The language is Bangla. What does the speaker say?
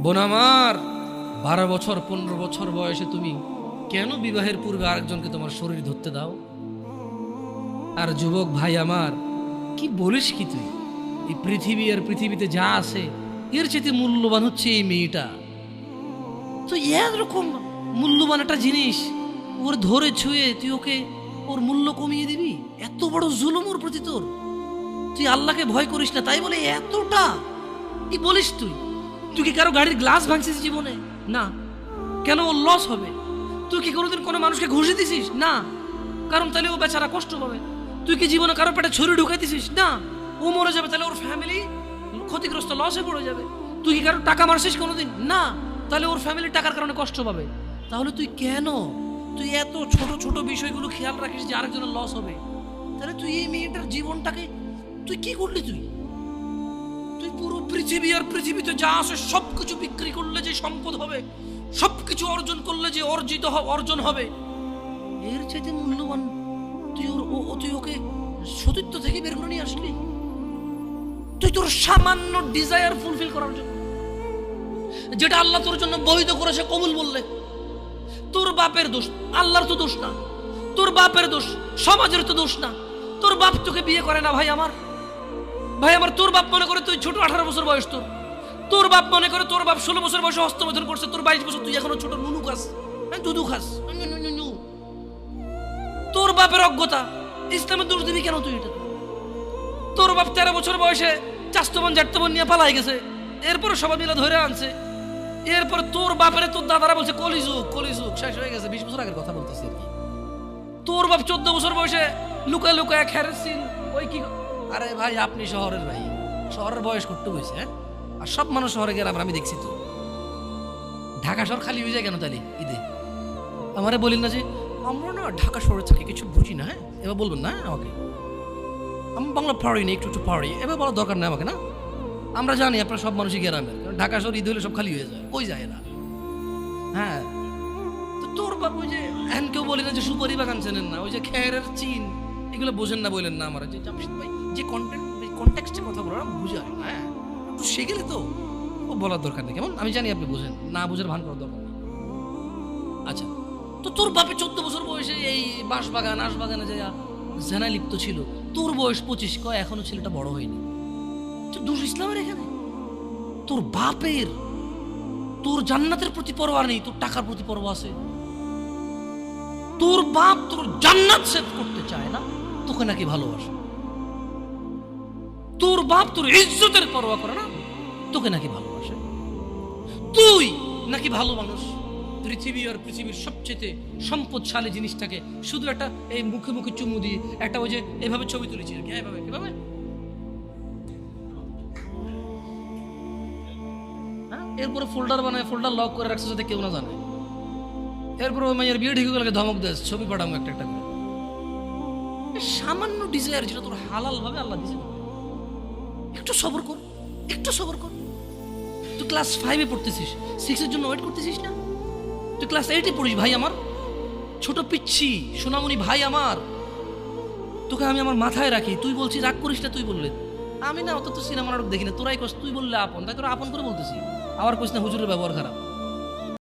বোন আমার, 12 বছর 15 বছর বয়সে তুমি কেন বিবাহের পূর্বে আরেকজনকে তোমার শরীর ধরতে দাও? আর যুবক ভাই আমার, কি বলিস কি তুই? এই পৃথিবী আর পৃথিবীতে যা আছে এর চেয়ে মূল্যবান হচ্ছে এই মেয়েটা। তো এরকম মূল্যবান একটা জিনিস ওর ধরে ছুঁয়ে তুই ওকে ওর মূল্য কমিয়ে দিবি? এত বড় জুলুম ওর প্রতি তোর! তুই আল্লাহকে ভয় করিস না তাই বলে এতটা কি বলিস তুই? তুই কি কারো গাড়ির গ্লাস ভাঙছিস জীবনে? না। কেন? ওর লস হবে। তুই কি কোনোদিন কোনো মানুষকে ঘুষি দিছিস? না। কারণ তাহলে ও বেচারা কষ্ট পাবে। তুই কি জীবনে কারো পেটে ছুরি ঢুকাইতেছিস? না। ও মরে যাবে, তাহলে ওর ফ্যামিলি ক্ষতিগ্রস্ত, লসে পড়ে যাবে। তুই কি কারো টাকা মারছিস কোনোদিন? না। তাহলে ওর ফ্যামিলি টাকার কারণে কষ্ট পাবে। তাহলে তুই কেন তুই এত ছোট ছোট বিষয়গুলো খেয়াল রাখিস যে আরেকজনের লস হবে? তাহলে তুই এই মেয়েটার জীবনটাকে তুই কি করলি? তুই পুরো পৃথিবী আর পৃথিবীতে যা আছে সবকিছু বিক্রি করলে যে সম্পদ হবে, সবকিছু অর্জন করলে যে অর্জন হবে, এর চাইতে মূল্যবান তুই ওকে সতীত্ব থেকে বের করে নিয়ে আসলি? তুই তোর সামান্য ডিজায়ার ফুলফিল করার জন্য, যেটা আল্লাহ তোর জন্য বৈধ করেছে, কবুল বললে তোর বাপের দোষ, আল্লাহর তো দোষ না। তোর বাপের দোষ, সমাজের তো দোষ না। তোর বাপ তোকে বিয়ে করে না ভাই আমার। তোর বাপ মনে করে তুই ছোট, 18 বছর বয়স তোর বাপ মনে করে তোর বাপ 16 বছর বয়সে হস্তমৈথুন করছে, তোর 22 বছর, তুই এখনো ছোট নুনু খাস, দুধু খাস। তোর বাপের অজ্ঞতা, ইসলামের দোষ দিবি কেন তুই? এটা তোর বাপ 13 বছর বয়সে চাস্তবন জাটতবন নিয়ে পালাই গেছে, এরপরে সবাই মিলে ধরে আনছে। এরপরে তোর বাপের তোর দাদারা বলছে কলিযুগ শেষ হয়ে গেছে। 20 বছর আগের কথা বলতেছি আর কি। তোর বাপ 14 বছর বয়সে লুকায় লুকায় খেরেছিন ওই কি। আরে ভাই, আপনি শহরের ভাই, শহরের বয়স করতে হয়েছে। আর সব মানুষ শহরে গেলাম, আমি দেখছি তো ঢাকা শহর খালি হয়ে যায় কেন তাহলে ঈদে? আমারে বলেন না যে আমরা না ঢাকা শহরে থাকি, কিছু বুঝি না। হ্যাঁ, এবার বলবেন না আমাকে, আমি বাংলা পারি না, একটু পারি, এবার বলার দরকার নেই আমাকে। না, আমরা জানি আপনারা সব মানুষই গ্রামের, ঢাকা শহর ঈদ হলে সব খালি হয়ে যায়, কই যায় না। হ্যাঁ, তো তোর বাপ ওই যে এখন কেউ বলি না যে সুপারি বাগান চেনেন না, ওই যে খেরের চিন, এগুলো বোঝেন না, বললেন না আমার যে জামশেদ ভাই যে কন্টেক্সটে কথা বলার বুঝে আর হ্যাঁ একটু শিখেলে তো ও বলার দরকার নেই। কেমন? আমি জানি আপনি বোঝেন না, বুঝের ভান করার দরকার নেই। আচ্ছা, তো তোর বাপে 14 বছর বয়সে এই বাঁশবাগান আশবাগানে যা জেনায় লিপ্ত ছিল, তোর বয়স 25, কয় এখনো ছেলেটা বড় হয়নি। তো দোষ ইসলামের এখানে? তোর বাপের, তোর জান্নাতের প্রতি পরোয়া নেই, তোর টাকার প্রতি পরোয়া আছে। তোর বাপ তোর জান্নাত সেভ করতে চায় না, তোকে নাকি ভালোবাসে। তোর বাপ তোর ইজ্জতের পরোয়া করে না, তোকে নাকি ভালোবাসে। তুই নাকি ভালো মানুষ, পৃথিবী আর পৃথিবীর সবচেয়ে সম্পদশালী জিনিসটাকে শুধু একটা এই মুখে মুখে চুমু দিয়ে একটা ওই যে এভাবে ছবি তুলেছি আর কি, এভাবে কিভাবে এরপরে ফোল্ডার বানায়, ফোল্ডার লক করে রাখছে যাতে কেউ না জানে। এরপর ওই মাইয়ের বিয়ে ঠিক হয়ে গেলে ধমক দেয়, ছবি পাঠাবো একটা একটা করে। সামান্য ডিজায়ার যেটা তোর হালাল ভাবে আল্লাহ দিয়েছে, একটু সবর কর, একটু সবর কর। তুই ক্লাস 5-এ পড়তেছিস, 6-এর জন্য ওয়েট করতেছিস না? তুই ক্লাস 8-এ পড়িস ভাই আমার, ছোট পিচ্ছি সোনামণি ভাই আমার। তোকে আমি আমার মাথায় রাখি, তুই বলছিস রাগ করিস না। তুই বললে আমি না অত তো সিনেমা নাটক দেখি না, তোরাই কস, তুই বললে আপন, তাই তোরা আপন করে বলতেছি। আবার কইস না হুজুরের ব্যবহার খারাপ।